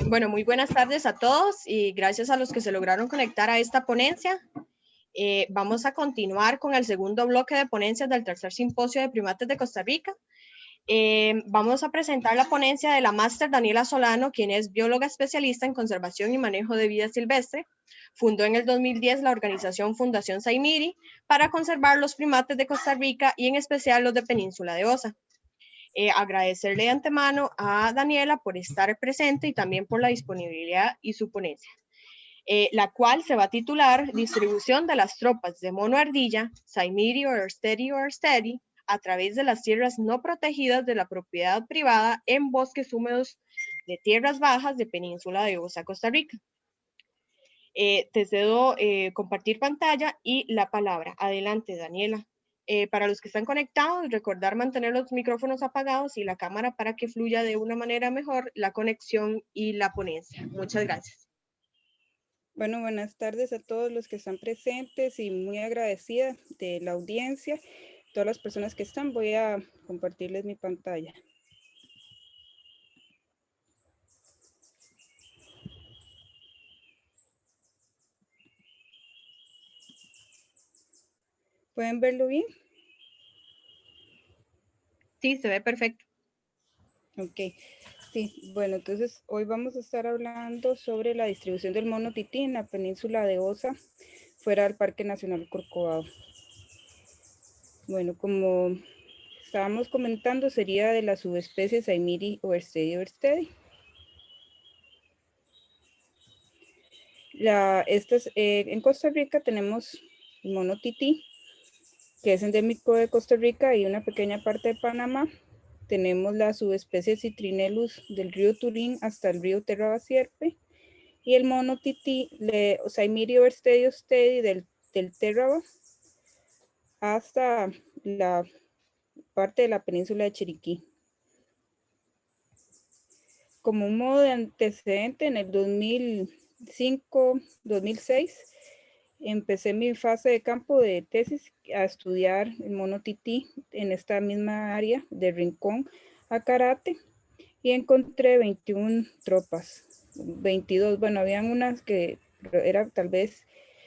Bueno, muy buenas tardes a todos y gracias a los que se lograron conectar a esta ponencia. Vamos a continuar con el segundo bloque de ponencias del tercer simposio de primates de Costa Rica. Vamos a presentar la ponencia de la máster Daniela Solano, quien es bióloga especialista en conservación y manejo de vida silvestre. Fundó en el 2010 la organización Fundación Saimiri para conservar los primates de Costa Rica y en especial los de Península de Osa. Agradecerle de antemano a Daniela por estar presente y también por la disponibilidad y su ponencia, la cual se va a titular Distribución de las tropas de mono ardilla, Saimiri o Ersteri, a través de las tierras no protegidas de la propiedad privada en bosques húmedos de tierras bajas de Península de Osa, Costa Rica. Te cedo compartir pantalla y la palabra. Adelante, Daniela. Para los que están conectados, recordar mantener los micrófonos apagados y la cámara para que fluya de una manera mejor la conexión y la ponencia. Muchas gracias. Bueno, buenas tardes a todos los que están presentes y muy agradecida de la audiencia. Todas las personas que están, voy a compartirles mi pantalla. ¿Pueden verlo bien? Sí, se ve perfecto. Ok, sí, bueno, entonces hoy vamos a estar hablando sobre la distribución del mono tití en la península de Osa, fuera del Parque Nacional Corcovado. Bueno, como estábamos comentando, sería de la subespecie Saimiri o Erstedi. En Costa Rica tenemos el mono tití, que es endémico de Costa Rica y una pequeña parte de Panamá. Tenemos la subespecie Citrinellus del río Turín hasta el río Terraba-Sierpe, y el mono tití, Saimiri o Erstedi del Terraba hasta la parte de la península de Chiriquí. Como un modo de antecedente, en el 2005-2006, empecé mi fase de campo de tesis a estudiar el mono tití en esta misma área de Rincón a Carate, y encontré 21 tropas, 22, bueno, habían unas que era tal vez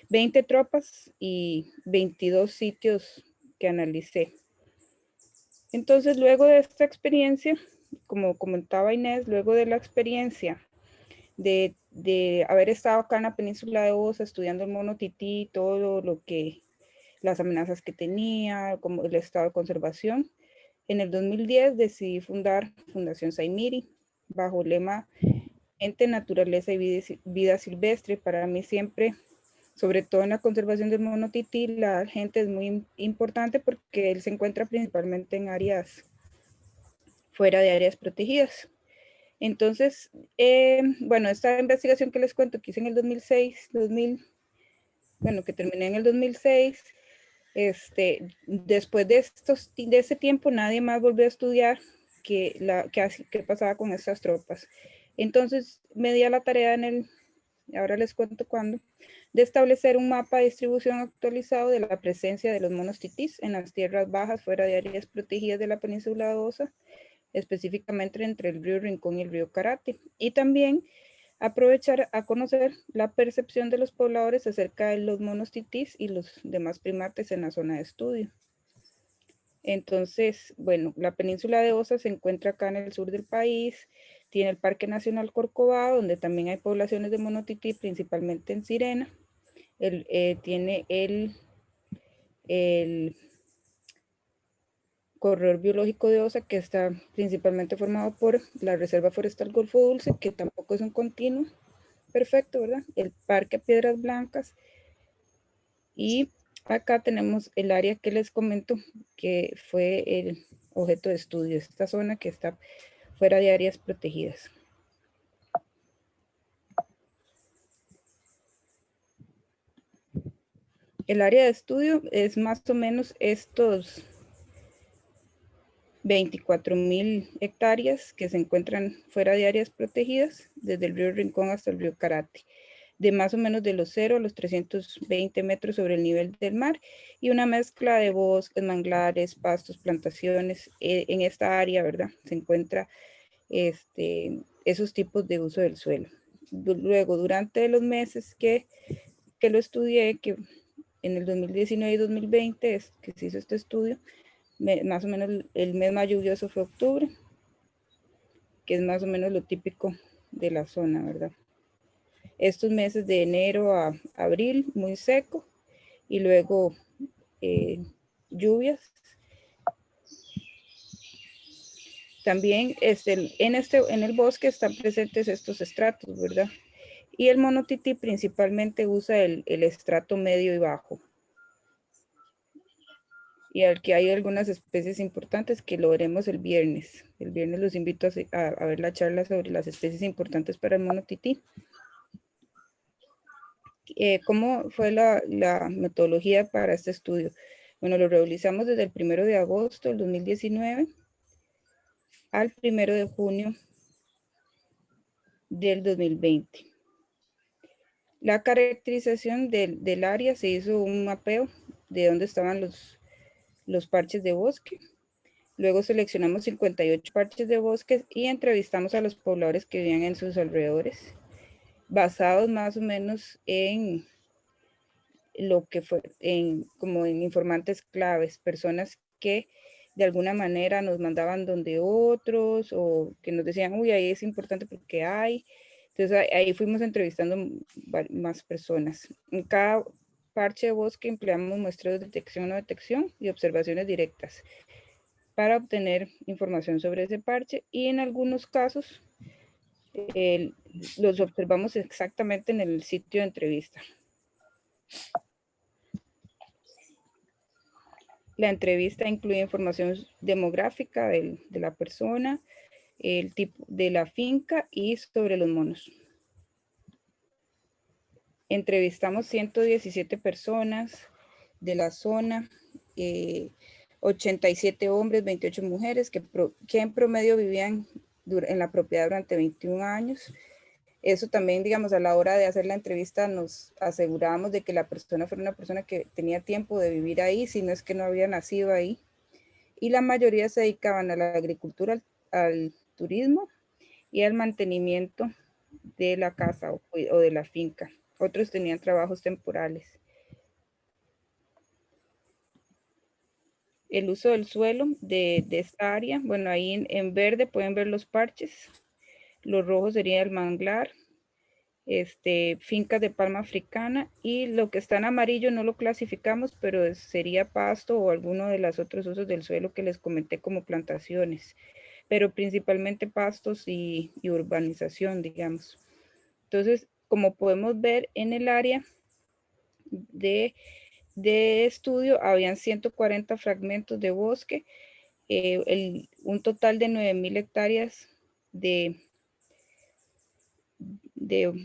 20 tropas y 22 sitios que analicé. Entonces, luego de esta experiencia, como comentaba Inés, luego de la experiencia de haber estado acá en la península de Osa estudiando el mono tití, todo lo que, las amenazas que tenía, como el estado de conservación, en el 2010 decidí fundar Fundación Saimiri bajo el lema Gente, Naturaleza y Vida Silvestre. Para mí siempre, sobre todo en la conservación del mono tití, la gente es muy importante porque él se encuentra principalmente en áreas fuera de áreas protegidas. Entonces, bueno, esta investigación que les cuento que hice en el 2006, que terminé en el 2006, después de ese tiempo nadie más volvió a estudiar qué pasaba con estas tropas. Entonces me di a la tarea ahora les cuento cuándo, de establecer un mapa de distribución actualizado de la presencia de los monos titís en las tierras bajas fuera de áreas protegidas de la península de Osa, específicamente entre el río Rincón y el río Carate, y también aprovechar a conocer la percepción de los pobladores acerca de los monos titís y los demás primates en la zona de estudio. Entonces, bueno, la península de Osa se encuentra acá en el sur del país, tiene el Parque Nacional Corcovado, donde también hay poblaciones de mono tití, principalmente en Sirena. Tiene el corredor biológico de Osa, que está principalmente formado por la Reserva Forestal Golfo Dulce, que tampoco es un continuo perfecto, ¿verdad? El Parque Piedras Blancas, y acá tenemos el área que les comento que fue el objeto de estudio, esta zona que está fuera de áreas protegidas. El área de estudio es más o menos estos 24,000 hectáreas que se encuentran fuera de áreas protegidas, desde el río Rincón hasta el río Carate, de más o menos de los 0 a los 320 metros sobre el nivel del mar, y una mezcla de bosques, manglares, pastos, plantaciones. En esta área, ¿verdad? Se encuentra esos tipos de uso del suelo. Luego, durante los meses que lo estudié, que en el 2019 y 2020 es que se hizo este estudio, más o menos el mes más lluvioso fue octubre, que es más o menos lo típico de la zona, ¿verdad? Estos meses de enero a abril, muy seco, y luego lluvias. También en el bosque están presentes estos estratos, ¿verdad? Y el mono tití principalmente usa el estrato medio y bajo. Y aquí hay algunas especies importantes que lo veremos el viernes. El viernes los invito a ver la charla sobre las especies importantes para el mono tití. ¿Cómo fue la metodología para este estudio? Bueno, lo realizamos desde el 1 de agosto del 2019 al 1 de junio del 2020. La caracterización del área se hizo un mapeo de dónde estaban los parches de bosque. Luego seleccionamos 58 parches de bosques y entrevistamos a los pobladores que vivían en sus alrededores, basados más o menos en lo que fue, como en informantes claves, personas que de alguna manera nos mandaban donde otros o que nos decían, uy, ahí es importante porque hay. Entonces ahí fuimos entrevistando más personas. En cada parche de bosque empleamos muestreos de detección o no detección y observaciones directas para obtener información sobre ese parche, y en algunos casos los observamos exactamente en el sitio de entrevista. La entrevista incluye información demográfica de la persona, el tipo de la finca y sobre los monos. Entrevistamos 117 personas de la zona, 87 hombres, 28 mujeres que en promedio vivían en la propiedad durante 21 años. Eso también, digamos, a la hora de hacer la entrevista nos asegurábamos de que la persona fuera una persona que tenía tiempo de vivir ahí, si no es que no había nacido ahí. Y la mayoría se dedicaban a la agricultura, al turismo y al mantenimiento de la casa o de la finca. Otros tenían trabajos temporales. El uso del suelo de esta área, bueno, ahí en verde pueden ver los parches. Los rojos sería el manglar, fincas de palma africana, y lo que está en amarillo no lo clasificamos, pero sería pasto o alguno de los otros usos del suelo que les comenté como plantaciones, pero principalmente pastos y urbanización, digamos. Entonces, como podemos ver en el área de estudio, habían 140 fragmentos de bosque, un total de 9,000 hectáreas de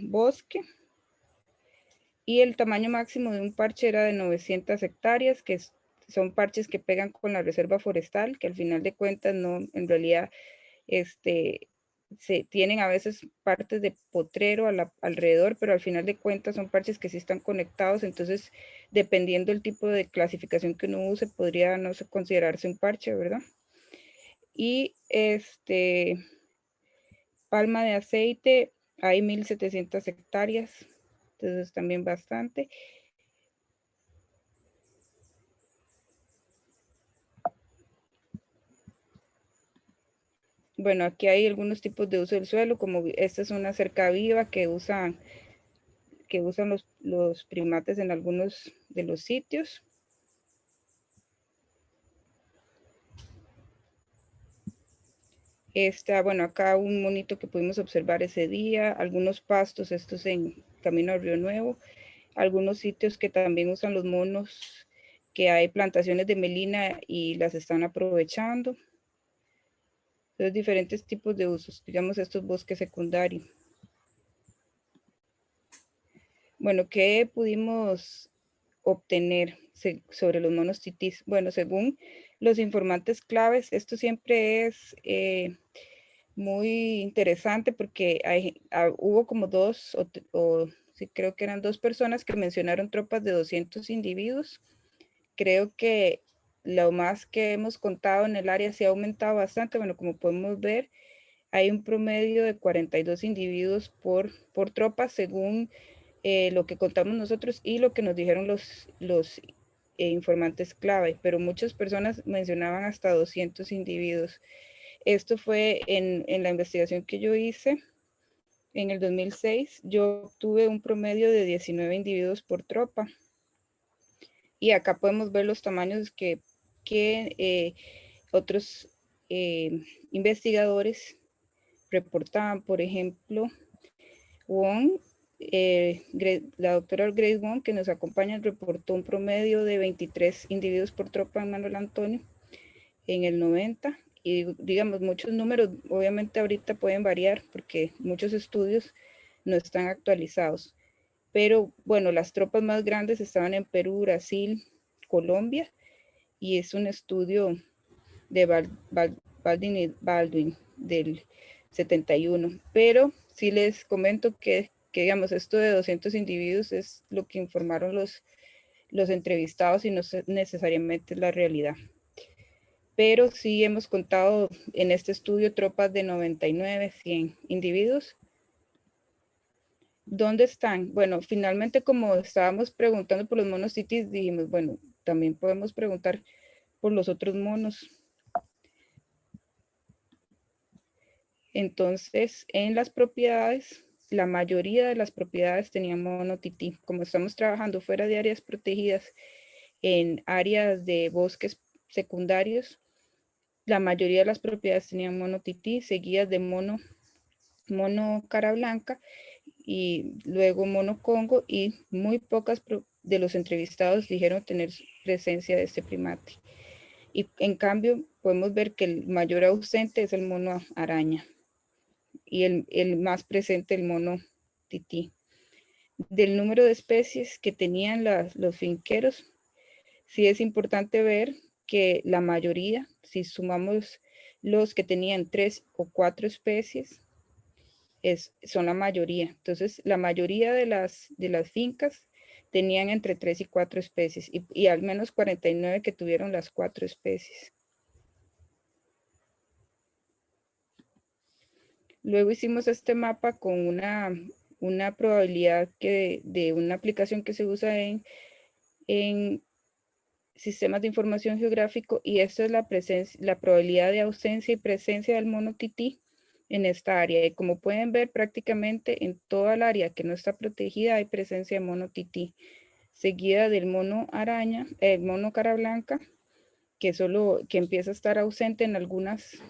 bosque, y el tamaño máximo de un parche era de 900 hectáreas, que son parches que pegan con la reserva forestal, que al final de cuentas no, en realidad, se tienen a veces partes de potrero alrededor, pero al final de cuentas son parches que sí están conectados. Entonces, dependiendo del tipo de clasificación que uno use, podría no considerarse un parche, ¿verdad? Y palma de aceite, hay 1,700 hectáreas, entonces también bastante. Bueno, aquí hay algunos tipos de uso del suelo, como esta es una cerca viva que usan los primates en algunos de los sitios. Bueno, acá un monito que pudimos observar ese día, algunos pastos, estos en Camino al Río Nuevo, algunos sitios que también usan los monos, que hay plantaciones de melina y las están aprovechando. Entonces, diferentes tipos de usos, digamos estos bosques secundarios. Bueno, ¿qué pudimos obtener sobre los monos titís? Bueno, según los informantes claves, esto siempre es muy interesante porque hubo como dos, sí, creo que eran 2 personas que mencionaron tropas de 200 individuos. Creo que lo más que hemos contado en el área se ha aumentado bastante. Bueno, como podemos ver, hay un promedio de 42 individuos por tropa, según lo que contamos nosotros y lo que nos dijeron los informantes clave, pero muchas personas mencionaban hasta 200 individuos. Esto fue en la investigación que yo hice en el 2006. Yo tuve un promedio de 19 individuos por tropa. Y acá podemos ver los tamaños que otros investigadores reportaban. Por ejemplo, Wong, la doctora Grace Wong, que nos acompaña, reportó un promedio de 23 individuos por tropa en Manuel Antonio en el 90. Y digamos, muchos números obviamente ahorita pueden variar porque muchos estudios no están actualizados. Pero bueno, las tropas más grandes estaban en Perú, Brasil, Colombia, y es un estudio de Baldwin del 71. Pero sí les comento que digamos, esto de 200 individuos es lo que informaron los entrevistados y no necesariamente es la realidad. Pero sí hemos contado en este estudio tropas de 99, 100 individuos. ¿Dónde están? Bueno, finalmente, como estábamos preguntando por los monos titis, dijimos, bueno, también podemos preguntar por los otros monos. Entonces, en las propiedades, la mayoría de las propiedades tenían mono tití. Como estamos trabajando fuera de áreas protegidas, en áreas de bosques secundarios, la mayoría de las propiedades tenían mono tití, seguidas de mono cara blanca, y luego mono congo, y muy pocas de los entrevistados dijeron tener presencia de este primate. Y en cambio podemos ver que el mayor ausente es el mono araña y el más presente el mono tití. Del número de especies que tenían los finqueros, sí es importante ver que la mayoría, si sumamos los que tenían 3 o 4 especies, son la mayoría. Entonces, la mayoría de las fincas tenían entre 3 y 4 especies y al menos 49 que tuvieron las 4 especies. Luego hicimos este mapa con una probabilidad de una aplicación que se usa en sistemas de información geográfico, y esto es la probabilidad de ausencia y presencia del mono tití en esta área. Y como pueden ver, prácticamente en toda el área que no está protegida hay presencia de mono tití, seguida del mono araña, el mono cara blanca, que empieza a estar ausente en algunas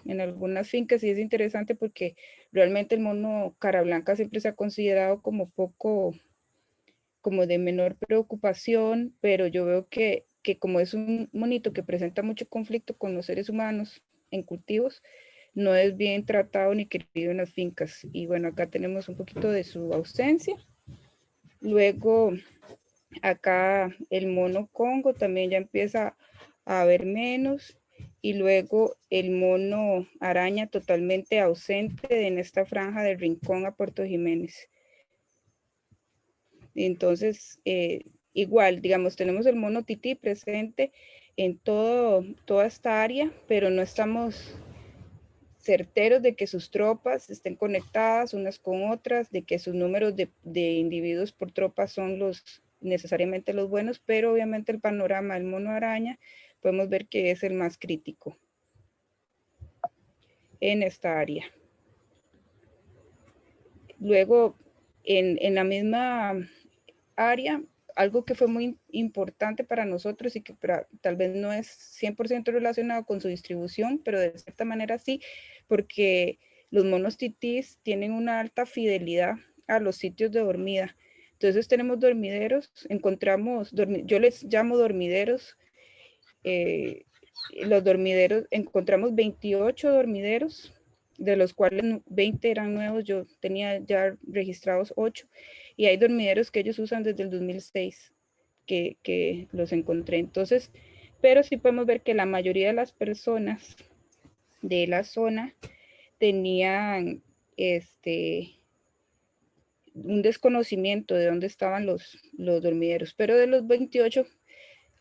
fincas. Y es interesante porque realmente el mono cara blanca siempre se ha considerado como de menor preocupación, pero yo veo que como es un monito que presenta mucho conflicto con los seres humanos en cultivos, no es bien tratado ni querido en las fincas. Y bueno, acá tenemos un poquito de su ausencia. Luego, acá el mono congo también ya empieza a haber menos. Y luego el mono araña totalmente ausente en esta franja del Rincón a Puerto Jiménez. Entonces, igual, digamos, tenemos el mono tití presente en toda esta área, pero no estamos certeros de que sus tropas estén conectadas unas con otras, de que sus números de individuos por tropa son necesariamente los buenos, pero obviamente el panorama del mono araña podemos ver que es el más crítico en esta área. Luego, en la misma área, algo que fue muy importante para nosotros y que tal vez no es 100% relacionado con su distribución, pero de cierta manera sí, porque los monos titís tienen una alta fidelidad a los sitios de dormida. Entonces tenemos dormideros, yo les llamo dormideros, los dormideros, encontramos 28 dormideros, de los cuales 20 eran nuevos. Yo tenía ya registrados 8, y hay dormideros que ellos usan desde el 2006 que los encontré. Entonces, pero sí podemos ver que la mayoría de las personas de la zona tenían un desconocimiento de dónde estaban los dormideros, pero de los 28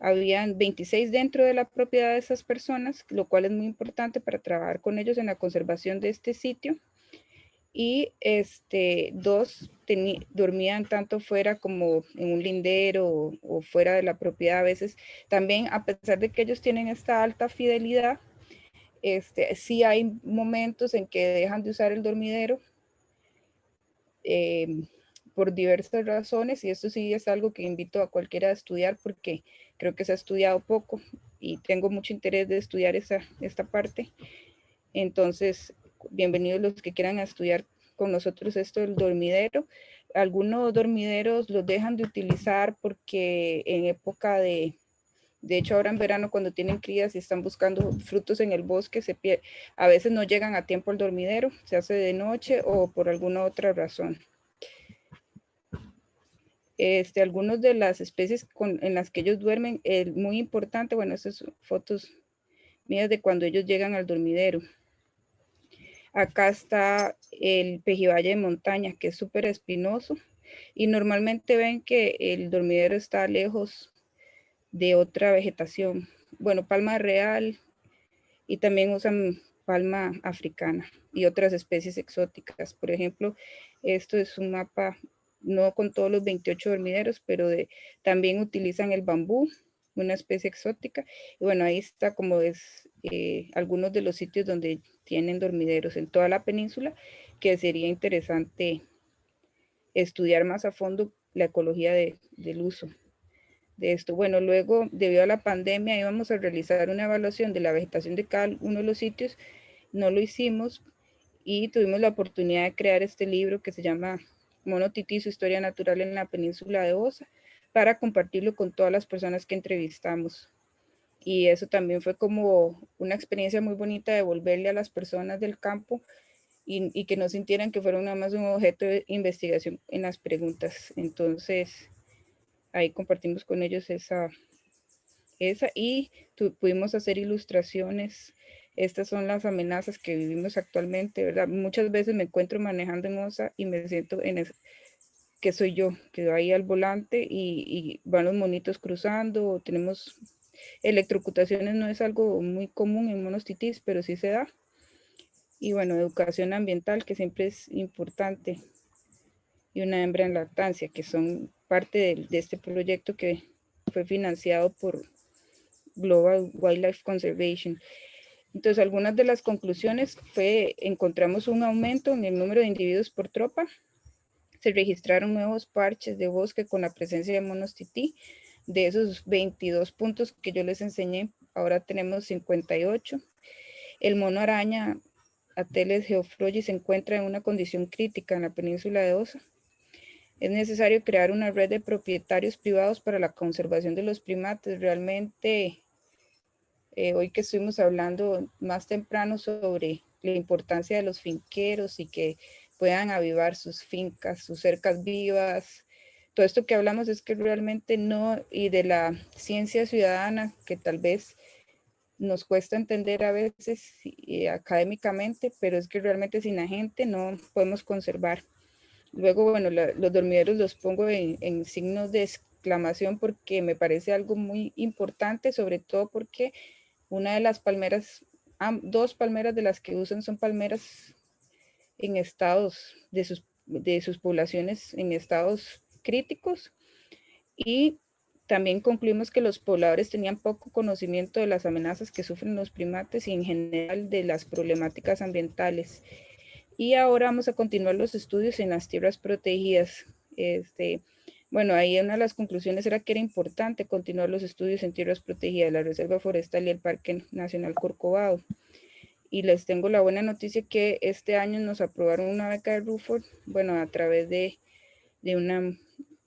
habían 26 dentro de la propiedad de esas personas, lo cual es muy importante para trabajar con ellos en la conservación de este sitio. y 2 dormían tanto fuera como en un lindero o fuera de la propiedad a veces. También, a pesar de que ellos tienen esta alta fidelidad, sí hay momentos en que dejan de usar el dormidero por diversas razones, y esto sí es algo que invito a cualquiera a estudiar porque creo que se ha estudiado poco y tengo mucho interés de estudiar esta parte. Entonces, bienvenidos los que quieran estudiar con nosotros esto del dormidero. Algunos dormideros los dejan de utilizar porque en época de hecho ahora en verano cuando tienen crías y están buscando frutos en el bosque, a veces no llegan a tiempo al dormidero, se hace de noche o por alguna otra razón. Algunos de las especies en las que ellos duermen, muy importante, bueno, estas son fotos mías de cuando ellos llegan al dormidero. Acá está el pejibaye de montaña, que es súper espinoso, y normalmente ven que el dormidero está lejos de otra vegetación. Bueno, palma real, y también usan palma africana y otras especies exóticas. Por ejemplo, esto es un mapa, no con todos los 28 dormideros, pero también utilizan el bambú, una especie exótica. Y bueno, ahí está como es algunos de los sitios donde tienen dormideros en toda la península, que sería interesante estudiar más a fondo la ecología del uso de esto. Bueno, luego, debido a la pandemia, íbamos a realizar una evaluación de la vegetación de cada uno de los sitios. No lo hicimos y tuvimos la oportunidad de crear este libro que se llama Mono Tití, su historia natural en la península de Osa, para compartirlo con todas las personas que entrevistamos. Y eso también fue como una experiencia muy bonita de devolverle a las personas del campo y que no sintieran que fueron nada más un objeto de investigación en las preguntas. Entonces, ahí compartimos con ellos esa y pudimos hacer ilustraciones. Estas son las amenazas que vivimos actualmente, ¿verdad? Muchas veces me encuentro manejando en OSA y me siento que soy yo, que ahí al volante y van los monitos cruzando, tenemos electrocutaciones, no es algo muy común en monos titís, pero sí se da. Y bueno, educación ambiental, que siempre es importante, y una hembra en lactancia, que son parte de este proyecto que fue financiado por Global Wildlife Conservation. Entonces, algunas de las conclusiones encontramos un aumento en el número de individuos por tropa, se registraron nuevos parches de bosque con la presencia de monos tití. De esos 22 puntos que yo les enseñé, ahora tenemos 58. El mono araña, Ateles geoffroyi, se encuentra en una condición crítica en la península de Osa. Es necesario crear una red de propietarios privados para la conservación de los primates. Realmente, hoy que estuvimos hablando más temprano sobre la importancia de los finqueros y que puedan avivar sus fincas, sus cercas vivas. Todo esto que hablamos es que realmente no, y de la ciencia ciudadana, que tal vez nos cuesta entender a veces académicamente, pero es que realmente sin la gente no podemos conservar. Luego, bueno, los dormideros los pongo en signos de exclamación porque me parece algo muy importante, sobre todo porque una de las palmeras, 2 palmeras de las que usan son palmeras en estados de sus poblaciones en estados críticos, y también concluimos que los pobladores tenían poco conocimiento de las amenazas que sufren los primates y en general de las problemáticas ambientales. Y ahora vamos a continuar los estudios en las tierras protegidas. Bueno, ahí una de las conclusiones era que era importante continuar los estudios en tierras protegidas, la Reserva Forestal y el Parque Nacional Corcovado. Y les tengo la buena noticia que este año nos aprobaron una beca de Ruford, bueno, a través de una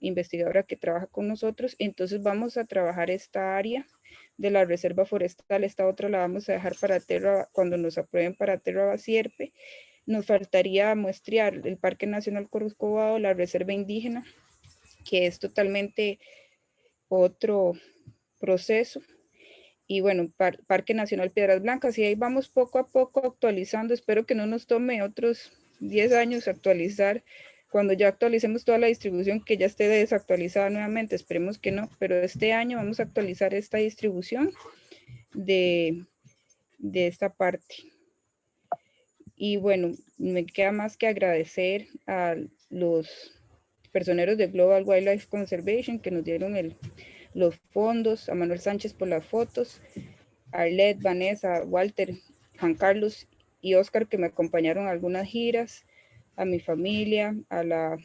investigadora que trabaja con nosotros. Entonces vamos a trabajar esta área de la Reserva Forestal, esta otra la vamos a dejar para Terra, cuando nos aprueben para Terra Basierpe. Nos faltaría muestrear el Parque Nacional Corcovado, la Reserva Indígena, que es totalmente otro proceso. Y bueno, Parque Nacional Piedras Blancas, y ahí vamos poco a poco actualizando. Espero que no nos tome otros 10 años actualizar, cuando ya actualicemos toda la distribución, que ya esté desactualizada nuevamente, esperemos que no, pero este año vamos a actualizar esta distribución de esta parte. Y bueno, me queda más que agradecer a los personeros de Global Wildlife Conservation que nos dieron los fondos, a Manuel Sánchez por las fotos, a Arlette, Vanessa, Walter, Juan Carlos y Oscar que me acompañaron a algunas giras, a mi familia, a la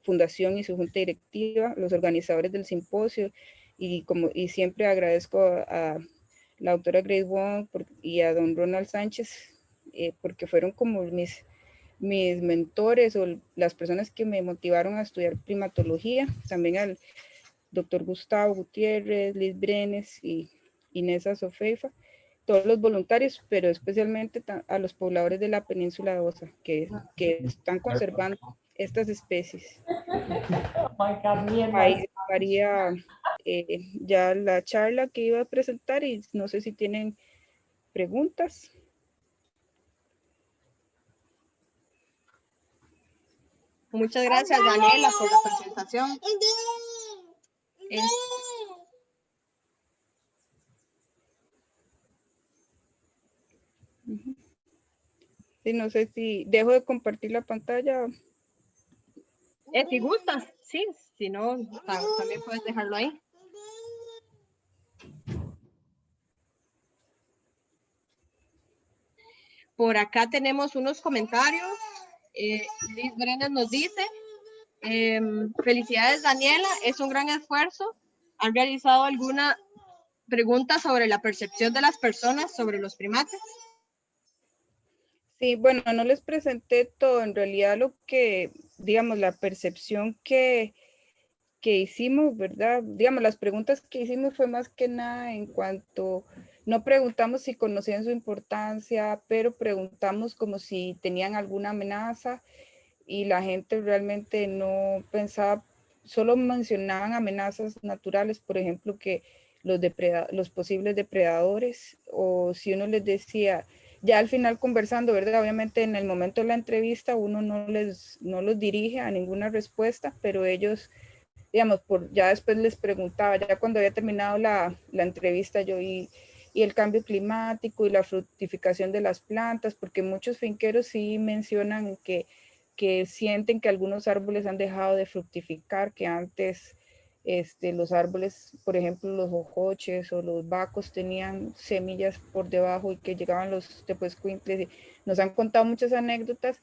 fundación y su junta directiva, los organizadores del simposio, y siempre agradezco a la doctora Grace Wong y a don Ronald Sánchez, porque fueron como mis mentores o las personas que me motivaron a estudiar primatología, también al doctor Gustavo Gutiérrez, Liz Brenes y Inesa Sofeifa, todos los voluntarios, pero especialmente a los pobladores de la península de Osa, que están conservando estas especies. Ahí haría ya la charla que iba a presentar y no sé si tienen preguntas. Muchas gracias, Daniela, por la presentación. Sí, no sé si dejo de compartir la pantalla. Si gustas, sí, si no, también puedes dejarlo ahí. Por acá tenemos unos comentarios. Liz Brenes nos dice, felicidades Daniela, es un gran esfuerzo. ¿Han realizado alguna pregunta sobre la percepción de las personas sobre los primates? Sí, bueno, no les presenté todo, en realidad lo que, digamos, la percepción que hicimos, ¿verdad? Digamos, las preguntas que hicimos fue más que nada en cuanto, no preguntamos si conocían su importancia, pero preguntamos como si tenían alguna amenaza y la gente realmente no pensaba, solo mencionaban amenazas naturales, por ejemplo, que los posibles depredadores, o si uno les decía, ya al final conversando, ¿verdad? Obviamente en el momento de la entrevista uno no los dirige a ninguna respuesta, pero ellos, digamos, ya después les preguntaba, ya cuando había terminado la entrevista yo y el cambio climático y la fructificación de las plantas, porque muchos finqueros sí mencionan que sienten que algunos árboles han dejado de fructificar, que antes los árboles, por ejemplo, los jojoches o los bacos tenían semillas por debajo y que llegaban los tepuescuintles. Nos han contado muchas anécdotas,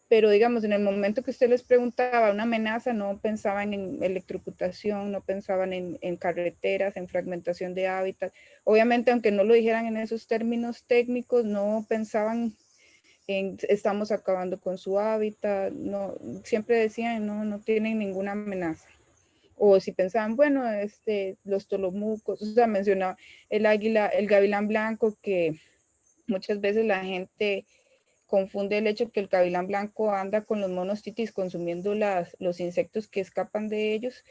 pero digamos, en el momento que usted les preguntaba una amenaza, no pensaban en electrocutación, no pensaban en carreteras, en fragmentación de hábitat. Obviamente, aunque no lo dijeran en esos términos técnicos, no pensaban estamos acabando con su hábitat, no, siempre decían no tienen ninguna amenaza. O si pensaban, bueno, los tolomucos, o sea, mencionaba el águila, el gavilán blanco, que muchas veces la gente confunde el hecho que el gavilán blanco anda con los monos titis consumiendo los insectos que escapan de ellos,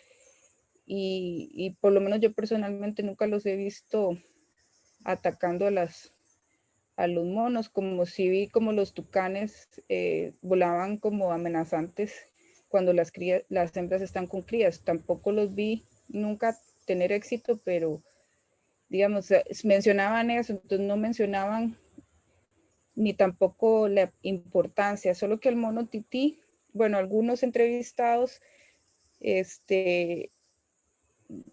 y por lo menos yo personalmente nunca los he visto atacando a los monos, como si vi como los tucanes volaban como amenazantes cuando las hembras están con crías. Tampoco los vi nunca tener éxito, pero digamos, mencionaban eso, entonces no mencionaban ni tampoco la importancia, solo que el mono tití, bueno, algunos entrevistados,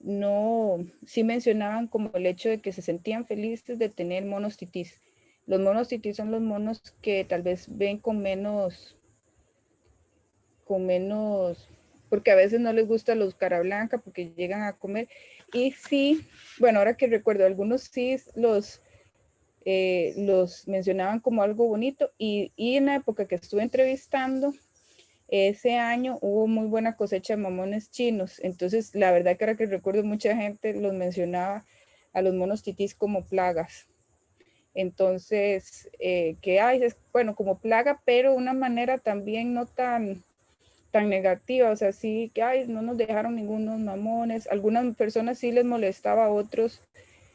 no, sí mencionaban como el hecho de que se sentían felices de tener monos titís. Los monos titís son los monos que tal vez ven con menos, porque a veces no les gusta los cara blanca porque llegan a comer. Y sí, bueno, ahora que recuerdo, algunos sí los mencionaban como algo bonito, y en la época que estuve entrevistando, ese año hubo muy buena cosecha de mamones chinos, entonces la verdad que ahora que recuerdo mucha gente los mencionaba a los monos titís como plagas. Entonces, que hay, bueno, como plaga, pero una manera también no tan negativa, o sea, sí que ay, no nos dejaron ningunos mamones, algunas personas sí les molestaba, a otros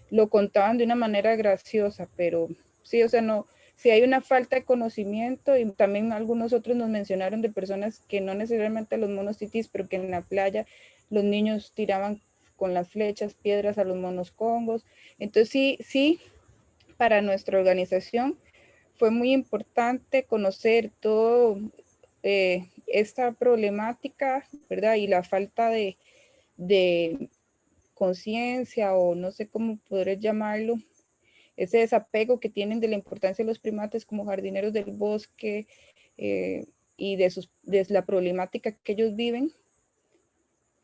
lo contaban de una manera graciosa, pero sí, o sea, no, sí hay una falta de conocimiento, y también algunos otros nos mencionaron de personas que no necesariamente los monos titís, pero que en la playa los niños tiraban con las flechas, piedras a los monos congos. Entonces sí, para nuestra organización fue muy importante conocer todo esta problemática, ¿verdad? Y la falta de conciencia, o no sé cómo poder llamarlo, ese desapego que tienen de la importancia de los primates como jardineros del bosque, y de la problemática que ellos viven.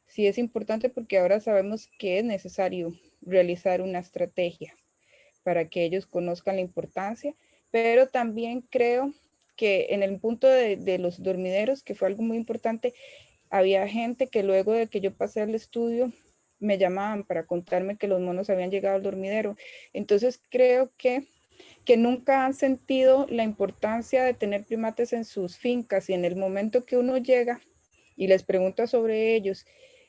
Sí es importante porque ahora sabemos que es necesario realizar una estrategia para que ellos conozcan la importancia, pero también creo que en el punto de los dormideros, que fue algo muy importante, había gente que luego de que yo pasé al estudio me llamaban para contarme que los monos habían llegado al dormidero. Entonces creo que nunca han sentido la importancia de tener primates en sus fincas, y en el momento que uno llega y les pregunta sobre ellos,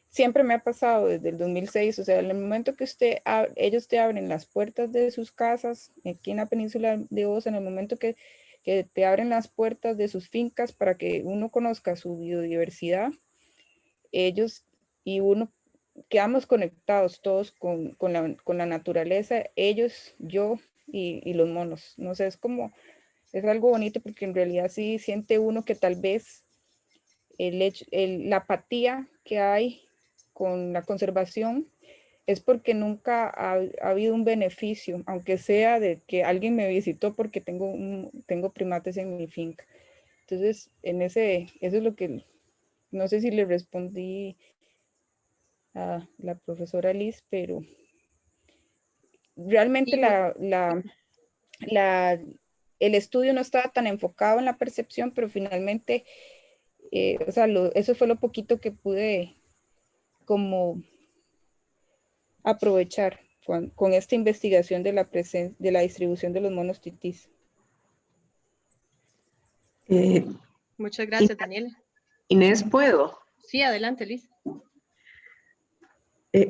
siempre me ha pasado desde el 2006, o sea, en el momento que ellos te abren las puertas de sus casas, aquí en la península de Osa, en el momento que te abren las puertas de sus fincas para que uno conozca su biodiversidad, ellos y uno quedamos conectados todos con la naturaleza, ellos, yo y los monos. No sé, es algo bonito porque en realidad sí siente uno que tal vez la apatía que hay con la conservación es porque nunca ha habido un beneficio, aunque sea de que alguien me visitó porque tengo primates en mi finca. Entonces, eso es lo que, no sé si le respondí a la profesora Liz, pero realmente Sí, el estudio no estaba tan enfocado en la percepción, pero finalmente, o sea, eso fue lo poquito que pude como aprovechar con esta investigación de la distribución de los monos titís. muchas gracias, Daniel. Inés, ¿puedo? Sí, adelante, Liz.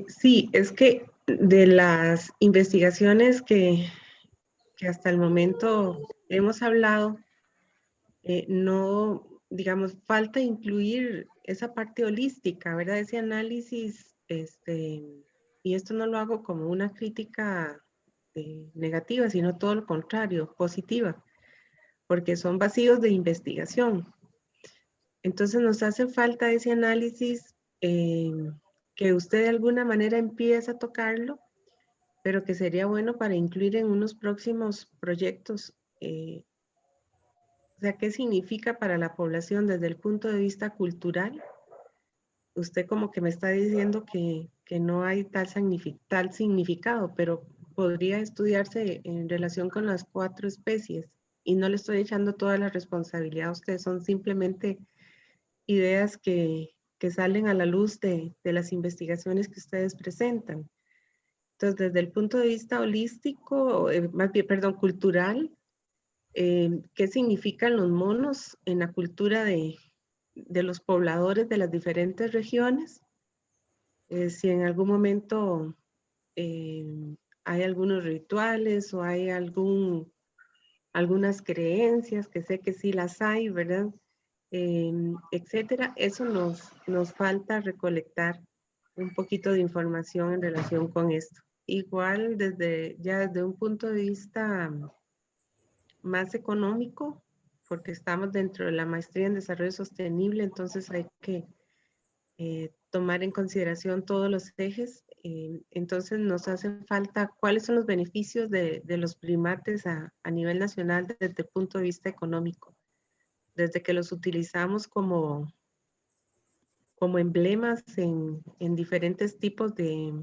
Sí, es que de las investigaciones que hasta el momento hemos hablado, no, digamos, falta incluir esa parte holística, ¿verdad? Ese análisis, y esto no lo hago como una crítica negativa, sino todo lo contrario, positiva, porque son vacíos de investigación. Entonces nos hace falta ese análisis, que usted de alguna manera empieza a tocarlo, pero que sería bueno para incluir en unos próximos proyectos. O sea, ¿qué significa para la población desde el punto de vista cultural? Usted como que me está diciendo que no hay tal significado, pero podría estudiarse en relación con las 4 especies. Y no le estoy echando toda la responsabilidad a usted, son simplemente ideas que salen a la luz de las investigaciones que ustedes presentan. Entonces, desde el punto de vista holístico, más bien, perdón, cultural, ¿qué significan los monos en la cultura de los pobladores de las diferentes regiones? Si en algún momento hay algunos rituales o hay algunas creencias, que sé que sí las hay, ¿verdad? Etcétera. Eso nos falta recolectar un poquito de información en relación con esto. Igual desde un punto de vista más económico, porque estamos dentro de la maestría en desarrollo sostenible, entonces hay que tomar en consideración todos los ejes. Entonces nos hace falta cuáles son los beneficios de los primates a nivel nacional desde el punto de vista económico, desde que los utilizamos como emblemas en diferentes tipos de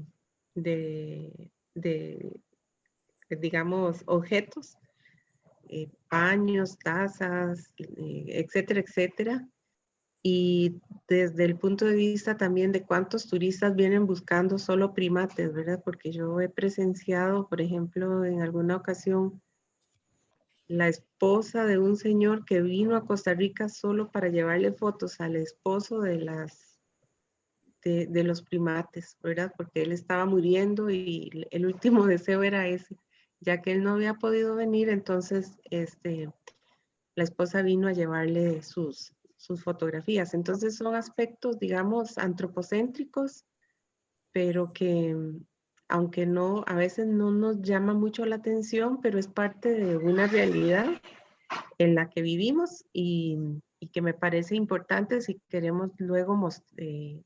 digamos, objetos, paños, tazas, etcétera, etcétera. Y desde el punto de vista también de cuántos turistas vienen buscando solo primates, ¿verdad? Porque yo he presenciado, por ejemplo, en alguna ocasión, la esposa de un señor que vino a Costa Rica solo para llevarle fotos al esposo de los primates, ¿verdad? Porque él estaba muriendo y el último deseo era ese. Ya que él no había podido venir, entonces la esposa vino a llevarle sus fotografías. Entonces son aspectos, digamos, antropocéntricos, pero que aunque no, a veces no nos llama mucho la atención, pero es parte de una realidad en la que vivimos y que me parece importante si queremos luego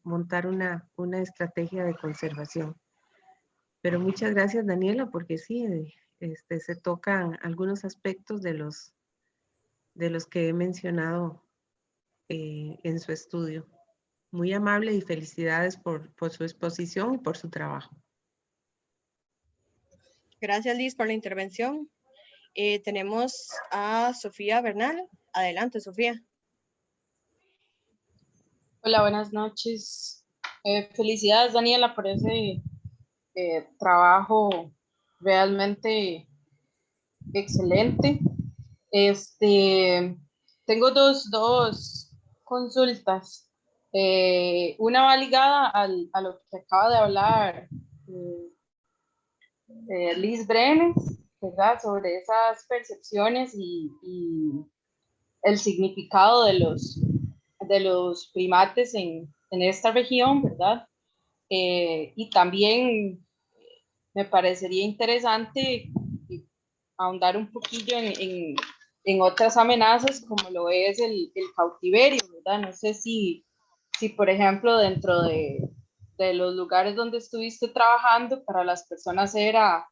montar una estrategia de conservación. Pero muchas gracias, Daniela, porque sí, se tocan algunos aspectos de los que he mencionado en su estudio. Muy amable y felicidades por su exposición y por su trabajo. Gracias, Liz, por la intervención. Tenemos a Sofía Bernal. Adelante, Sofía. Hola, buenas noches. Felicidades, Daniela, por ese trabajo realmente excelente. Tengo dos consultas. Una va ligada a lo que acaba de hablar Liz Brenes, ¿verdad? Sobre esas percepciones y el significado de los primates en esta región, ¿verdad? Y también me parecería interesante ahondar un poquillo en otras amenazas como lo es el cautiverio, ¿verdad? No sé si por ejemplo, dentro de los lugares donde estuviste trabajando, para las personas era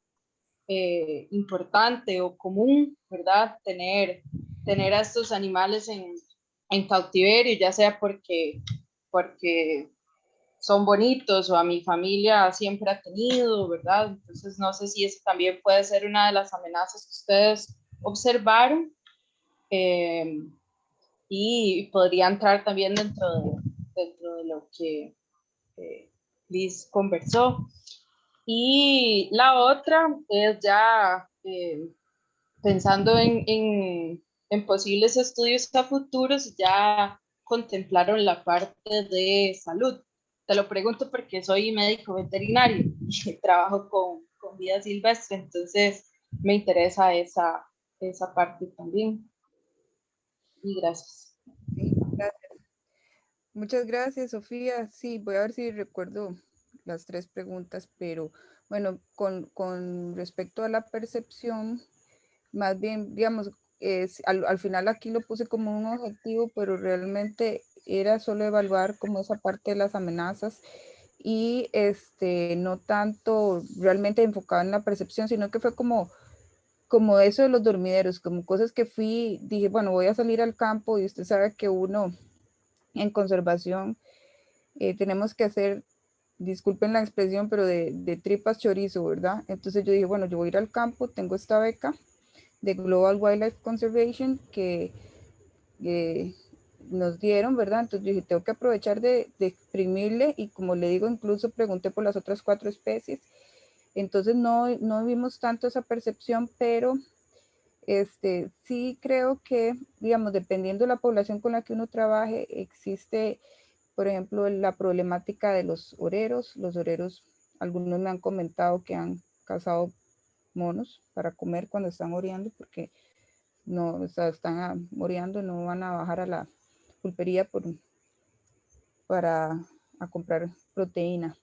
importante o común, ¿verdad? Tener a estos animales en cautiverio, ya sea porque son bonitos o a mi familia siempre ha tenido, ¿verdad? Entonces no sé si eso también puede ser una de las amenazas que ustedes observaron y podría entrar también dentro de lo que Liz conversó. Y la otra es ya pensando en posibles estudios a futuros, ya contemplaron la parte de salud. Te lo pregunto porque soy médico veterinario y trabajo con vida silvestre, entonces me interesa esa parte también. Y gracias. Sí, gracias. Muchas gracias, Sofía. Sí, voy a ver si recuerdo las 3 preguntas, pero bueno, con respecto a la percepción, más bien, digamos, al final aquí lo puse como un objetivo, pero realmente era solo evaluar como esa parte de las amenazas y no tanto realmente enfocado en la percepción, sino que fue como eso de los dormideros, como cosas que dije, bueno, voy a salir al campo y usted sabe que uno en conservación tenemos que hacer, disculpen la expresión, pero de tripas chorizo, ¿verdad? Entonces yo dije, bueno, yo voy a ir al campo, tengo esta beca de Global Wildlife Conservation que nos dieron, ¿verdad? Entonces yo dije, tengo que aprovechar de exprimirle y como le digo, incluso pregunté por las otras 4 especies. Entonces no vimos tanto esa percepción, pero sí creo que, digamos, dependiendo de la población con la que uno trabaje, existe, por ejemplo, la problemática de los oreros. Los oreros, algunos me han comentado que han cazado monos para comer cuando están oreando, porque no, o sea, están oreando, no van a bajar a la pulpería para a comprar proteína.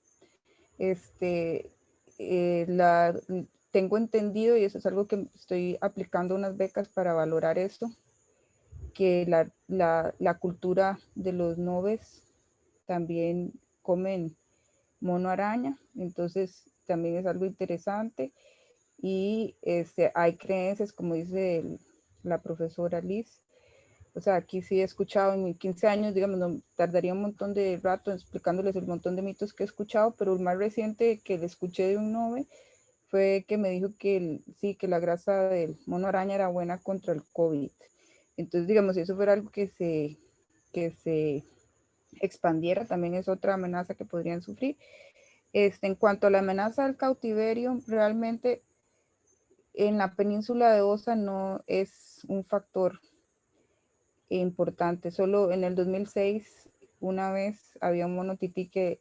Tengo entendido, y eso es algo que estoy aplicando unas becas para valorar esto, que la cultura de los nubes también comen mono araña, entonces también es algo interesante. Y hay creencias, como dice la profesora Liz, o sea, aquí sí he escuchado en mis 15 años, digamos, no, tardaría un montón de rato explicándoles el montón de mitos que he escuchado, pero el más reciente que le escuché de un nove fue que me dijo que sí, que la grasa del mono araña era buena contra el COVID. Entonces, digamos, si eso fuera algo que se expandiera, también es otra amenaza que podrían sufrir. En cuanto a la amenaza del cautiverio, realmente en la península de Osa no es un factor importante. Solo en el 2006, una vez había un mono tití que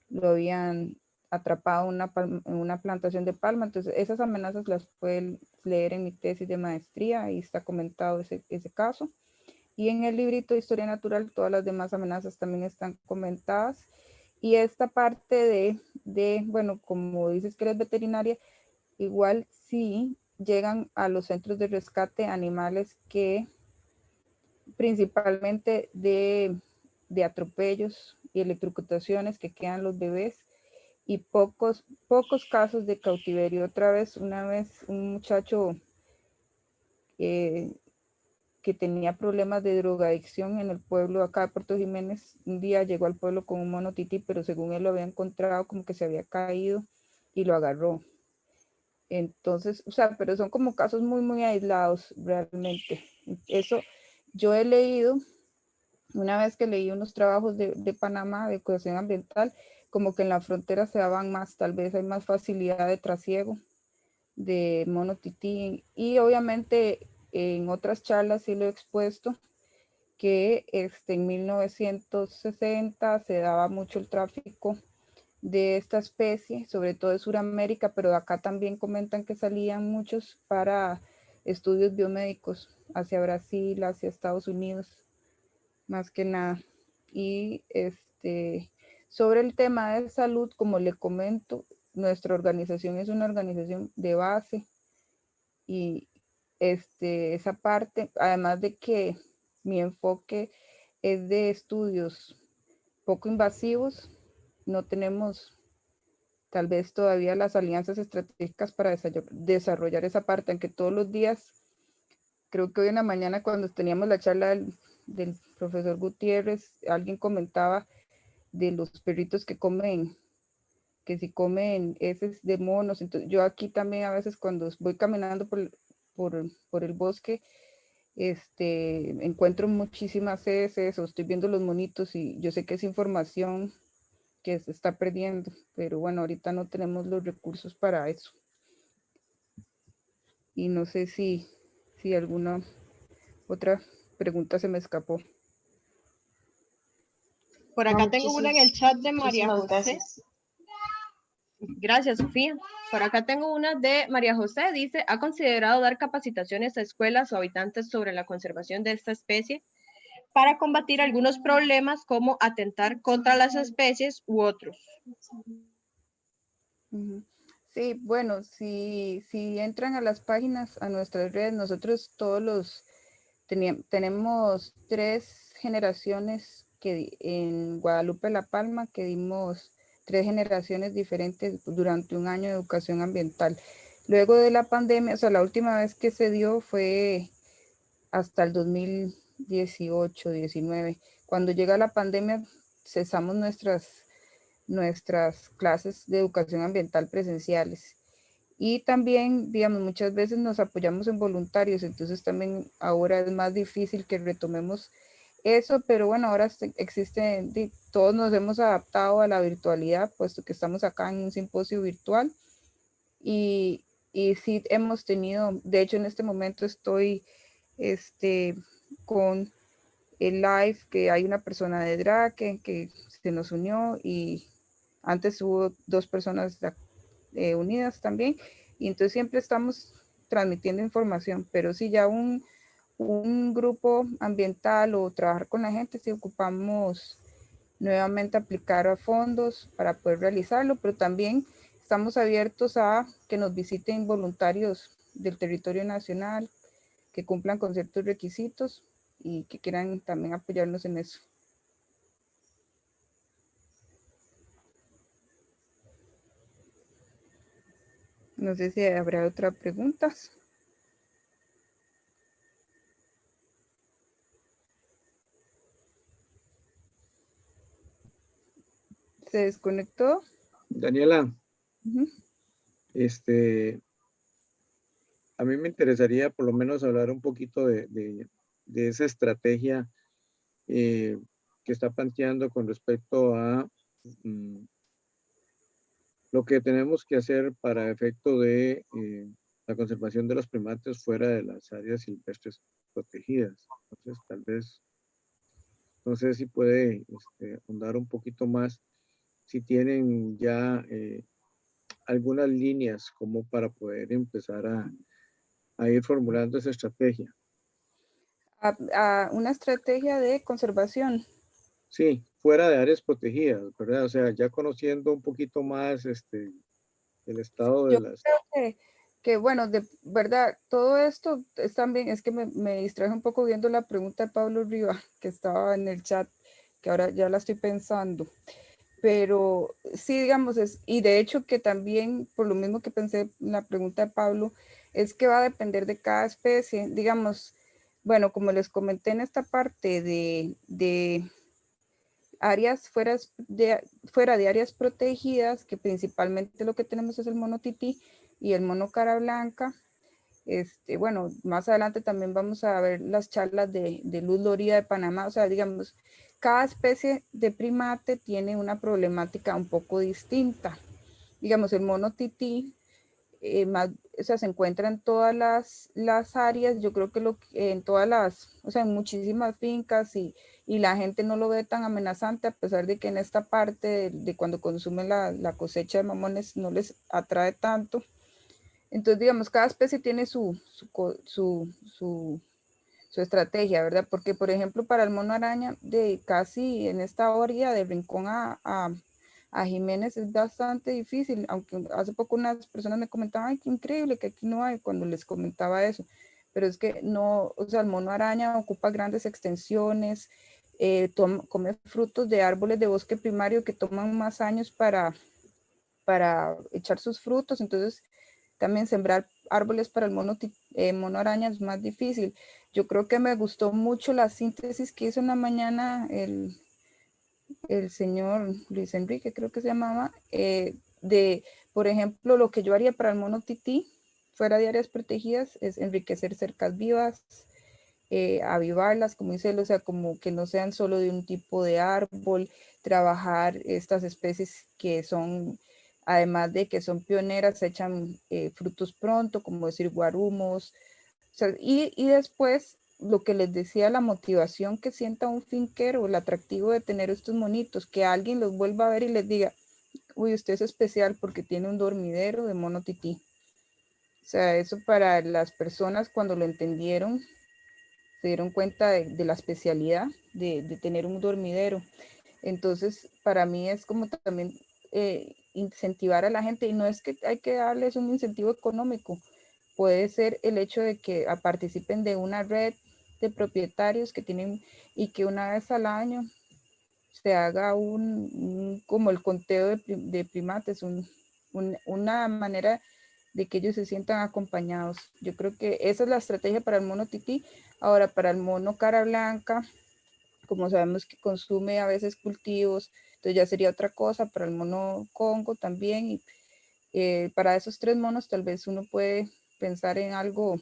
lo habían atrapado en una plantación de palma. Entonces, esas amenazas las pueden leer en mi tesis de maestría, ahí está comentado ese caso. Y en el librito de Historia Natural, todas las demás amenazas también están comentadas. Y esta parte bueno, como dices que eres veterinaria, igual sí, llegan a los centros de rescate animales que principalmente de atropellos y electrocutaciones que quedan los bebés y pocos casos de cautiverio. Otra vez, una vez un muchacho que tenía problemas de drogadicción en el pueblo acá de Puerto Jiménez, un día llegó al pueblo con un mono tití, pero según él lo había encontrado como que se había caído y lo agarró. Entonces, o sea, pero son como casos muy, muy aislados realmente. Eso yo he leído, una vez que leí unos trabajos de Panamá de cuestión ambiental, como que en la frontera se daban más, tal vez hay más facilidad de trasiego de mono tití. Y obviamente en otras charlas sí lo he expuesto, que en 1960 se daba mucho el tráfico de esta especie, sobre todo de Sudamérica, pero acá también comentan que salían muchos para estudios biomédicos hacia Brasil, hacia Estados Unidos, más que nada. Y sobre el tema de salud, como le comento, nuestra organización es una organización de base y esa parte, además de que mi enfoque es de estudios poco invasivos, no tenemos tal vez todavía las alianzas estratégicas para desarrollar esa parte, aunque todos los días, creo que hoy en la mañana cuando teníamos la charla del profesor Gutiérrez, alguien comentaba de los perritos que comen, que si comen heces de monos. Entonces yo aquí también a veces cuando voy caminando por el bosque, encuentro muchísimas heces o estoy viendo los monitos y yo sé que es información que se está perdiendo, pero bueno, ahorita no tenemos los recursos para eso. Y no sé si alguna otra pregunta se me escapó. Por acá tengo una en el chat de María José. Gracias. Gracias, Sofía. Por acá tengo una de María José. Dice, ¿ha considerado dar capacitaciones a escuelas o habitantes sobre la conservación de esta especie para combatir algunos problemas como atentar contra las especies u otros? Sí, bueno, si entran a las páginas, a nuestras redes, nosotros todos tenemos 3 generaciones que en Guadalupe La Palma, que dimos 3 generaciones diferentes durante un año de educación ambiental. Luego de la pandemia, o sea, la última vez que se dio fue hasta el 2018, 19. Cuando llega la pandemia, cesamos nuestras clases de educación ambiental presenciales. Y también, digamos, muchas veces nos apoyamos en voluntarios, entonces también ahora es más difícil que retomemos eso, pero bueno, ahora existe, todos nos hemos adaptado a la virtualidad, puesto que estamos acá en un simposio virtual y sí hemos tenido, de hecho en este momento estoy con el live, que hay una persona de Drake que se nos unió y antes hubo 2 personas unidas también, y entonces siempre estamos transmitiendo información, pero si ya un grupo ambiental o trabajar con la gente, si ocupamos nuevamente aplicar a fondos para poder realizarlo, pero también estamos abiertos a que nos visiten voluntarios del territorio nacional, que cumplan con ciertos requisitos y que quieran también apoyarnos en eso. No sé si habrá otra pregunta. ¿Se desconectó? Daniela, a mí me interesaría por lo menos hablar un poquito de esa estrategia que está planteando con respecto a lo que tenemos que hacer para efecto de la conservación de los primates fuera de las áreas silvestres protegidas. Entonces, tal vez, no sé si puede ahondar un poquito más, si tienen ya algunas líneas como para poder empezar a ir formulando esa estrategia. A una estrategia de conservación. Sí, fuera de áreas protegidas, ¿verdad? O sea, ya conociendo un poquito más el estado de Yo las... creo que que bueno, de verdad, todo esto es también, es que me distraje un poco viendo la pregunta de Pablo Riva, que estaba en el chat, que ahora ya la estoy pensando. Pero sí, digamos, y de hecho que también, por lo mismo que pensé en la pregunta de Pablo, es que va a depender de cada especie. Digamos, bueno, como les comenté en esta parte de áreas fuera de áreas protegidas, que principalmente lo que tenemos es el mono tití y el mono cara blanca. Bueno, más adelante también vamos a ver las charlas de Luz Lorida de Panamá. O sea, digamos, cada especie de primate tiene una problemática un poco distinta. Digamos, el mono tití o sea, se encuentra en todas las áreas, yo creo que en todas o sea, en muchísimas fincas y la gente no lo ve tan amenazante, a pesar de que en esta parte de cuando consumen la cosecha de mamones no les atrae tanto. Entonces, digamos, cada especie tiene su estrategia, ¿verdad? Porque, por ejemplo, para el mono araña, de casi en esta orilla de Rincón a Jiménez es bastante difícil, aunque hace poco unas personas me comentaban, ay, qué increíble que aquí no hay, cuando les comentaba eso, pero es que no, o sea, el mono araña ocupa grandes extensiones, come frutos de árboles de bosque primario que toman más años para echar sus frutos, entonces también sembrar árboles para el mono araña es más difícil. Yo creo que me gustó mucho la síntesis que hizo en la mañana el señor Luis Enrique, creo que se llamaba, por ejemplo, lo que yo haría para el mono tití, fuera de áreas protegidas, es enriquecer cercas vivas, avivarlas, como dice él, o sea, como que no sean solo de un tipo de árbol, trabajar estas especies que son, además de que son pioneras, echan frutos pronto, como decir guarumos, o sea, y después lo que les decía, la motivación que sienta un finquero, el atractivo de tener estos monitos, que alguien los vuelva a ver y les diga, uy, usted es especial porque tiene un dormidero de mono tití. O sea, eso para las personas cuando lo entendieron, se dieron cuenta de la especialidad de tener un dormidero. Entonces, para mí es como también incentivar a la gente, y no es que hay que darles un incentivo económico, puede ser el hecho de que participen de una red de propietarios que tienen y que una vez al año se haga como el conteo de primates, una manera de que ellos se sientan acompañados. Yo creo que esa es la estrategia para el mono tití. Ahora, para el mono cara blanca, como sabemos que consume a veces cultivos, entonces ya sería otra cosa. Para el mono congo también, y para esos tres monos tal vez uno puede pensar en algo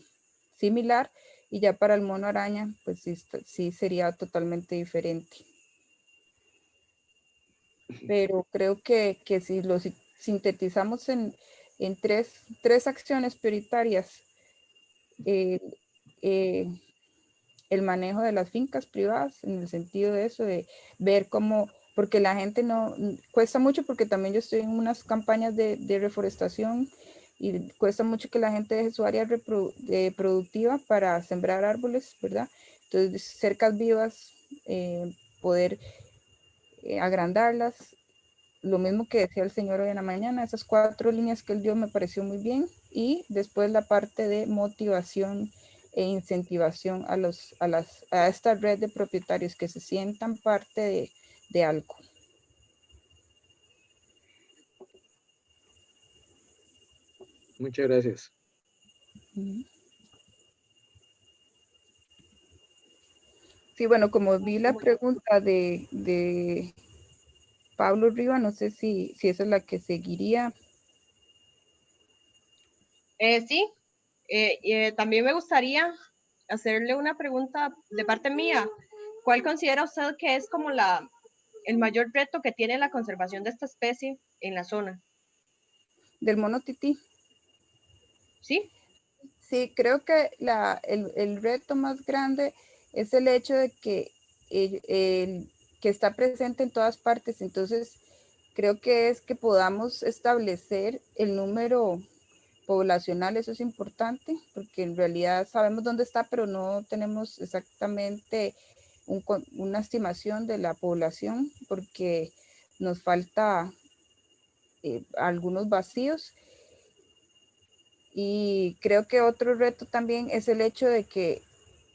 similar, y ya para el mono araña, pues sí sería totalmente diferente. Pero creo que si lo sintetizamos en tres acciones prioritarias, el manejo de las fincas privadas, en el sentido de eso, de ver cómo, porque la gente no, cuesta mucho, porque también yo estoy en unas campañas de reforestación y cuesta mucho que la gente deje su área productiva para sembrar árboles, ¿verdad? Entonces, cercas vivas, poder agrandarlas. Lo mismo que decía el señor hoy en la mañana, esas 4 líneas que él dio me pareció muy bien. Y después la parte de motivación e incentivación a esta red de propietarios que se sientan parte de algo. Muchas gracias. Sí, bueno, como vi la pregunta de Pablo Riva, no sé si esa es la que seguiría. Sí, también me gustaría hacerle una pregunta de parte mía. ¿Cuál considera usted que es como el mayor reto que tiene la conservación de esta especie en la zona? Del mono tití. ¿Sí? Sí, creo que el reto más grande es el hecho de que, que está presente en todas partes. Entonces, creo que es que podamos establecer el número poblacional, eso es importante, porque en realidad sabemos dónde está, pero no tenemos exactamente una estimación de la población, porque nos falta algunos vacíos. Y creo que otro reto también es el hecho de que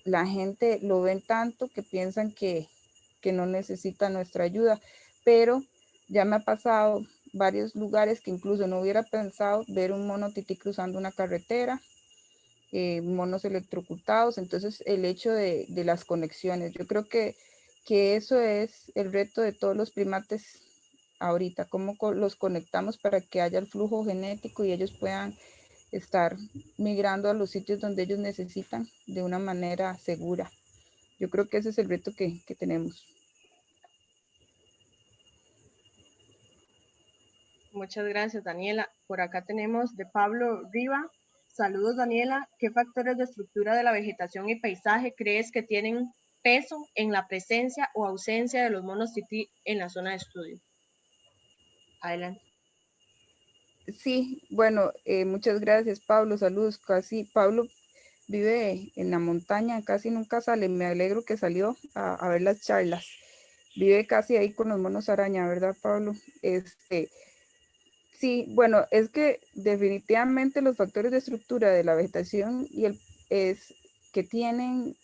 la gente lo ven tanto que piensan que no necesita nuestra ayuda, pero ya me ha pasado varios lugares que incluso no hubiera pensado ver un mono tití cruzando una carretera, monos electrocutados. Entonces el hecho de las conexiones, yo creo que eso es el reto de todos los primates ahorita, cómo los conectamos para que haya el flujo genético y ellos puedan estar migrando a los sitios donde ellos necesitan de una manera segura. Yo creo que ese es el reto que tenemos. Muchas gracias, Daniela. Por acá tenemos de Pablo Riva. Saludos, Daniela. ¿Qué factores de estructura de la vegetación y paisaje crees que tienen peso en la presencia o ausencia de los monos tití en la zona de estudio? Adelante. Sí, bueno, muchas gracias, Pablo. Saludos. Pablo vive en la montaña, casi nunca sale. Me alegro que salió a ver las charlas. Vive casi ahí con los monos araña, ¿verdad, Pablo? Sí, bueno, es que definitivamente los factores de estructura de la vegetación es que tienen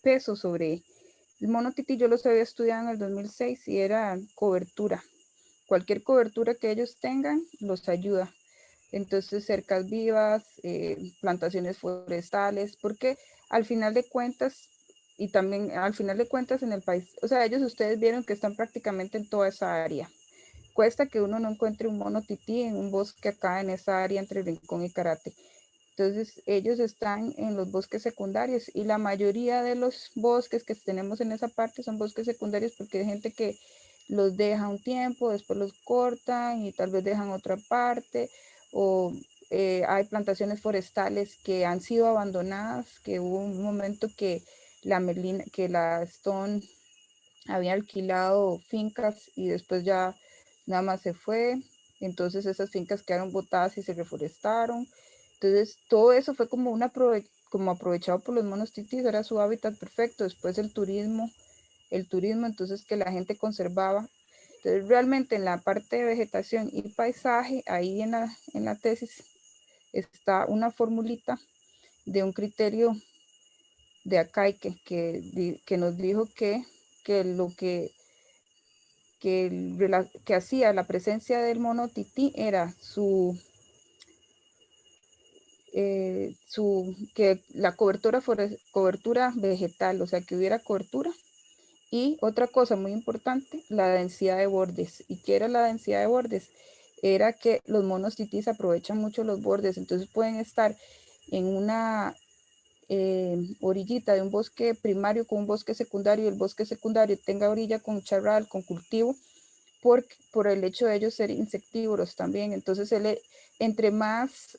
peso sobre el mono tití. Yo los había estudiado en el 2006 y era cobertura. Cualquier cobertura que ellos tengan los ayuda. Entonces, cercas vivas, plantaciones forestales, porque al final de cuentas, y también al final de cuentas en el país, o sea, ustedes vieron que están prácticamente en toda esa área. Cuesta que uno no encuentre un mono tití en un bosque acá en esa área entre Rincón y Carate. Entonces, ellos están en los bosques secundarios y la mayoría de los bosques que tenemos en esa parte son bosques secundarios porque hay gente que los deja un tiempo, después los cortan y tal vez dejan otra parte, o hay plantaciones forestales que han sido abandonadas, que hubo un momento que la Stone había alquilado fincas y después ya nada más se fue. Entonces esas fincas quedaron botadas y se reforestaron. Entonces todo eso fue como como aprovechado por los monos titís, era su hábitat perfecto. Después el turismo, entonces que la gente conservaba. Entonces realmente en la parte de vegetación y paisaje, ahí en la tesis está una formulita de un criterio de Acaique que nos dijo que lo que hacía la presencia del mono tití era que la cobertura vegetal, o sea, que hubiera cobertura. Y otra cosa muy importante, la densidad de bordes. ¿Y qué era la densidad de bordes? Era que los monos titís aprovechan mucho los bordes, entonces pueden estar en una orillita de un bosque primario con un bosque secundario, y el bosque secundario tenga orilla con charral, con cultivo, por el hecho de ellos ser insectívoros también. Entonces, entre más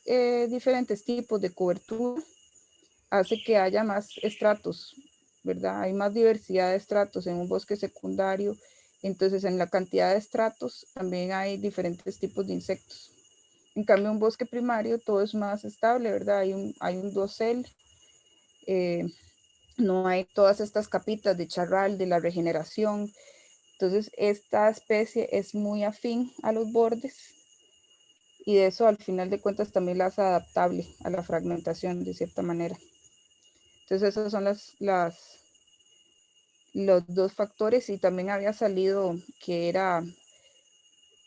diferentes tipos de cobertura, hace que haya más estratos, ¿verdad? Hay más diversidad de estratos en un bosque secundario. Entonces, en la cantidad de estratos también hay diferentes tipos de insectos. En cambio, un bosque primario todo es más estable, ¿verdad? Hay un dosel, no hay todas estas capitas de charral, de la regeneración. Entonces, esta especie es muy afín a los bordes y de eso al final de cuentas también la hace adaptable a la fragmentación de cierta manera. Entonces, esos son los dos factores, y también había salido que era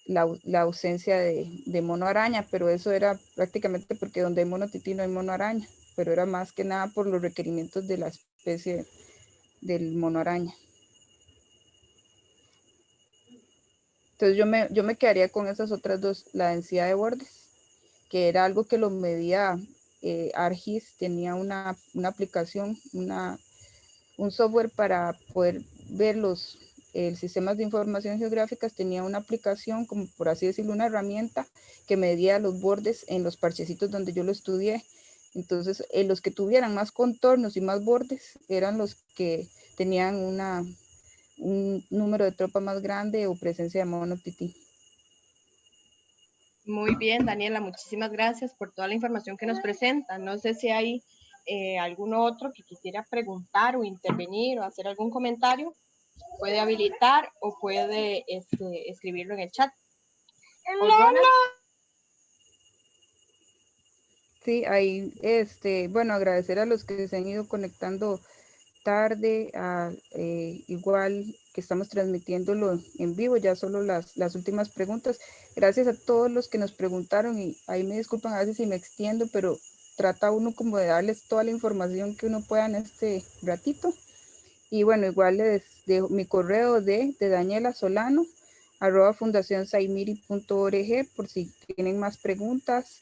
la ausencia de mono araña, pero eso era prácticamente porque donde hay mono tití no hay mono araña, pero era más que nada por los requerimientos de la especie del mono araña. Entonces yo me quedaría con esas otras dos, la densidad de bordes, que era algo que lo medía ARGIS, tenía una aplicación, un software para poder ver los sistemas de información geográficas. Tenía una aplicación, como por así decirlo, una herramienta que medía los bordes en los parchecitos donde yo lo estudié. Entonces, los que tuvieran más contornos y más bordes eran los que tenían un número de tropa más grande o presencia de mono tití. Muy bien, Daniela, muchísimas gracias por toda la información que nos presenta. No sé si hay alguno otro que quisiera preguntar o intervenir o hacer algún comentario. Puede habilitar o puede escribirlo en el chat. Sí, ahí, bueno, agradecer a los que se han ido conectando tarde, igual que estamos transmitiéndolo en vivo, ya solo las últimas preguntas. Gracias a todos los que nos preguntaron y ahí me disculpan a veces si me extiendo, pero trata uno como de darles toda la información que uno pueda en este ratito. Y bueno, igual les dejo mi correo de Daniela Solano, @fundacionsaimiri.org, por si tienen más preguntas.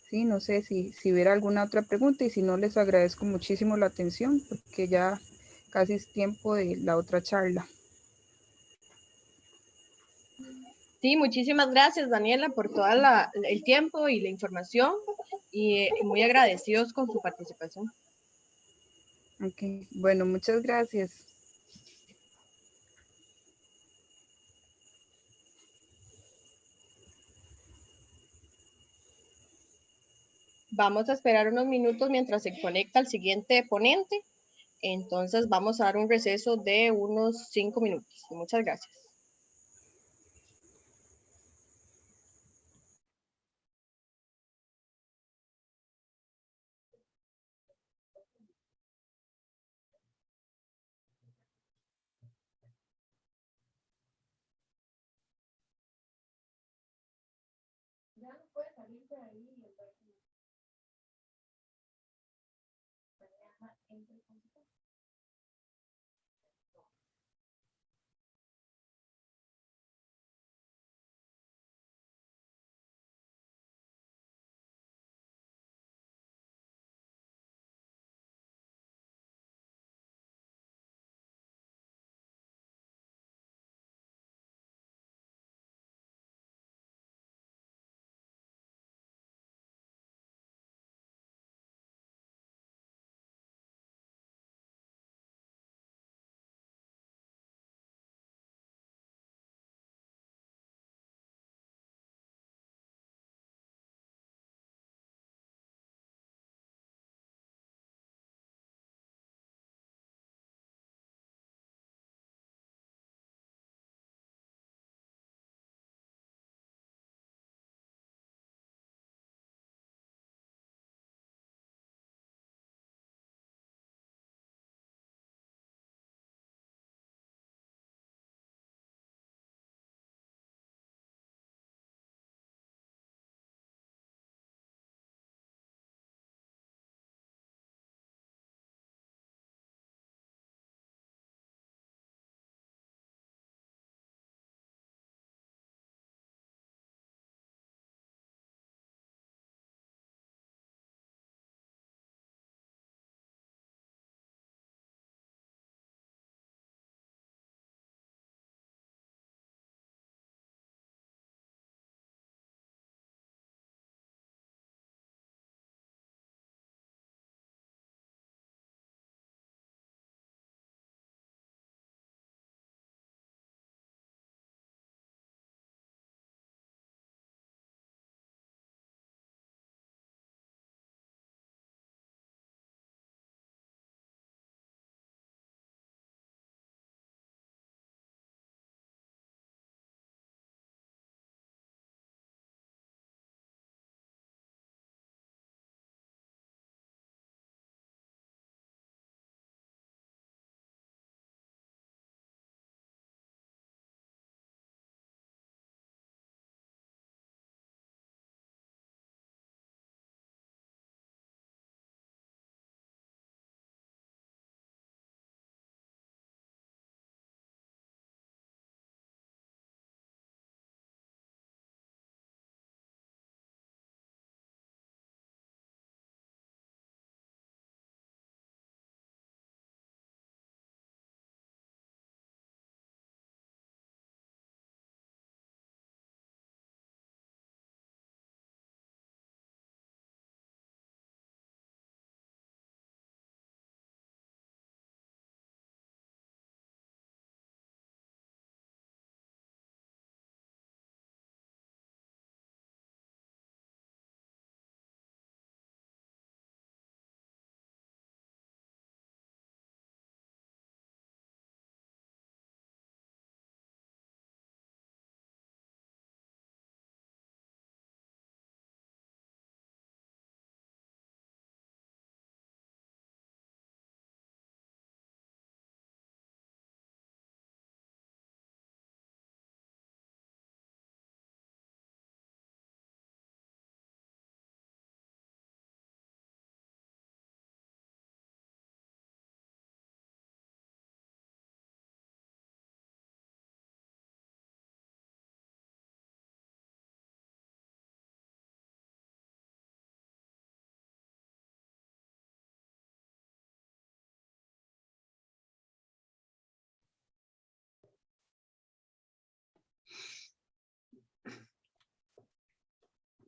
Sí, no sé si hubiera alguna otra pregunta, y si no, les agradezco muchísimo la atención porque ya casi es tiempo de la otra charla. Sí, muchísimas gracias, Daniela, por todo el tiempo y la información y muy agradecidos con su participación. Ok, bueno, muchas gracias. Vamos a esperar unos minutos mientras se conecta el siguiente ponente. Entonces vamos a dar un receso de unos 5 minutos. Muchas gracias.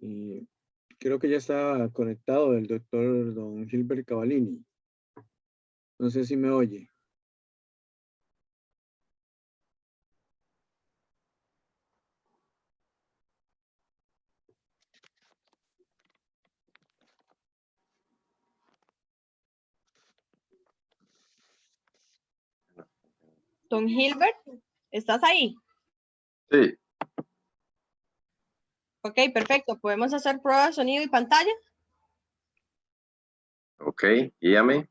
Y creo que ya está conectado el doctor don Gilbert Cavallini. No sé si me oye. Don Gilbert, ¿estás ahí? Sí, Ok, perfecto. ¿Podemos hacer prueba de sonido y pantalla? ok, guíame.